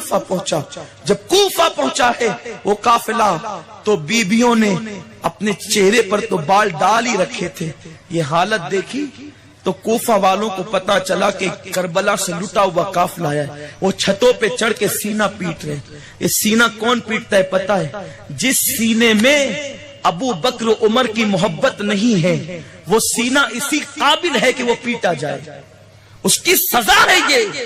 کوفہ پہنچا. جب کوفہ پہنچا ہے وہ قافلہ تو بیبیوں نے اپنے چہرے پر تو بال ڈال ہی رکھے تھے. یہ حالت دیکھی تو کوفہ والوں کو پتا چلا کہ کربلا سے لٹا ہوا قافلہ ہے. وہ چھتوں پہ چڑھ کے سینہ پیٹ رہے. یہ سینہ کون پیٹتا ہے پتا ہے؟ جس سینے میں ابو بکر عمر کی محبت نہیں ہے وہ سینہ اسی قابل ہے کہ وہ پیٹا جائے. اس کی سزا ہے یہ.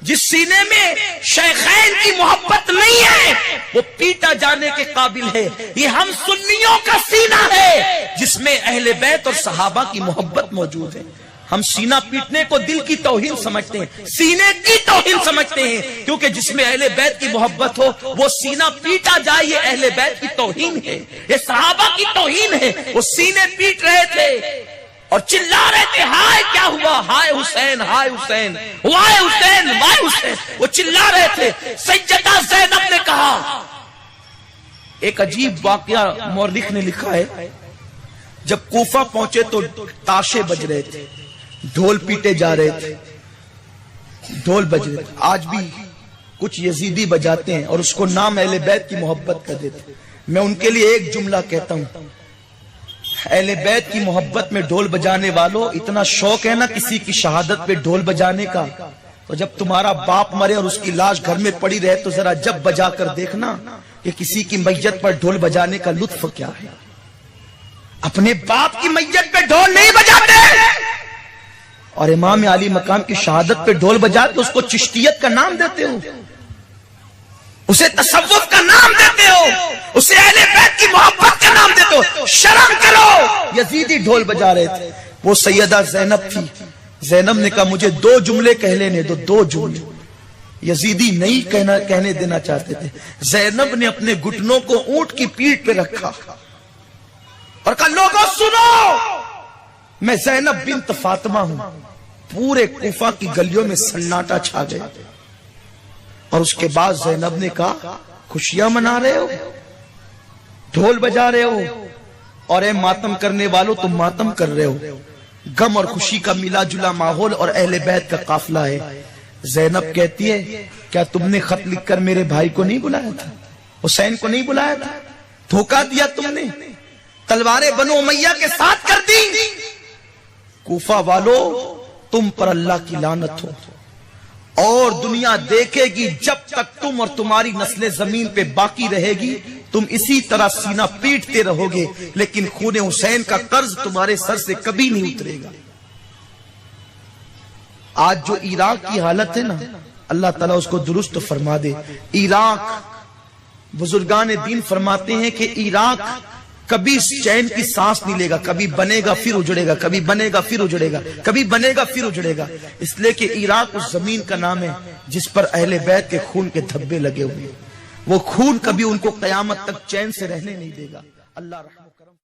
جس سینے میں شیخین کی محبت نہیں ہے وہ پیٹا جانے کے قابل ہے. یہ ہم سنیوں کا سینہ ہے جس میں اہل بیت اور صحابہ کی محبت موجود ہے. ہم سینہ پیٹنے کو دل کی توہین سمجھتے ہیں, سینے کی توہین سمجھتے ہیں, کیونکہ جس میں اہل بیت کی محبت ہو وہ سینہ پیٹا جائے یہ اہل بیت کی توہین ہے, یہ صحابہ کی توہین ہے. وہ سینے پیٹ رہے تھے اور چلا رہے تھے ہائے کیا ہوا, ہائے حسین, ہائے حسین, وائے حسین, وائے حسین. وہ چلا رہے تھے. سیدہ زینب نے کہا, ایک عجیب واقعہ مورخ نے لکھا ہے, جب کوفہ پہنچے تو تاشے بج رہے تھے, ڈھول پیٹے جا رہے تھے, ڈھول بج رہے تھے. آج بھی کچھ یزیدی بجاتے ہیں اور اس کو نام اہل بیت کی محبت کر دیتے. میں ان کے لیے ایک جملہ کہتا ہوں, اہل بیت کی محبت میں ڈھول بجانے والوں, اتنا شوق ہے نا کسی کی شہادت پہ ڈھول بجانے کا, تو جب تمہارا باپ مرے اور اس کی لاش گھر میں پڑی رہے تو ذرا جب بجا کر دیکھنا کہ کسی کی میت پر ڈھول بجانے کا لطف کیا ہے. اپنے باپ کی میت پہ ڈھول نہیں بجاتے, اور امام علی مقام کی شہادت پہ ڈھول بجاتے اس کو چشتیت کا نام دیتے ہو, اسے تصوف کا نام دیتے ہو, اسے اہل بیت کی محبت کا نام دیتے ہو. شرم کرو. یزیدی ڈھول بجا رہے تھے. وہ سیدہ زینب تھی. زینب نے کہا مجھے 2 جملے کہہ لینے دو, 2 جملے. یزیدی نہیں کہنے دینا چاہتے تھے. زینب نے اپنے گھٹنوں کو اونٹ کی پیٹھ پہ رکھا اور کہا لوگوں سنو, میں زینب بنت فاطمہ ہوں. پورے کوفہ کی گلیوں میں سناٹا چھا گیا. اور اس کے بعد زینب نے کہا خوشیاں منا رہے ہو, ڈھول بجا رہے ہو, اور اے ماتم کرنے والوں تم ماتم کر رہے ہو. غم اور خوشی کا ملا جلا ماحول اور اہل بیت کا قافلہ ہے. زینب کہتی ہے کیا تم نے خط لکھ کر میرے بھائی کو نہیں بلایا تھا, حسین کو نہیں بلایا تھا؟ دھوکہ دیا تم نے, تلواریں بنو امیہ کے ساتھ کر دی. کوفہ والو تم پر اللہ کی لعنت ہو, اور دنیا دیکھے گی جب تک تم اور تمہاری نسل زمین پہ باقی رہے گی تم اسی طرح سینہ پیٹتے رہو گے, لیکن خون حسین کا قرض تمہارے سر سے کبھی نہیں اترے گا. آج جو عراق کی حالت ہے نا, اللہ تعالیٰ اس کو درست فرما دے. عراق, بزرگان دین فرماتے ہیں کہ عراق کبھی چین کی سانس نہیں لے گا, کبھی بنے گا پھر اجڑے گا, کبھی بنے گا پھر اجڑے گا, کبھی بنے گا پھر اجڑے گا. اس لیے کہ عراق اس زمین کا نام ہے جس پر اہل بیت کے خون کے دھبے لگے ہوئے. وہ خون کبھی ان کو قیامت تک چین سے رہنے نہیں دے گا. اللہ رحم کرم.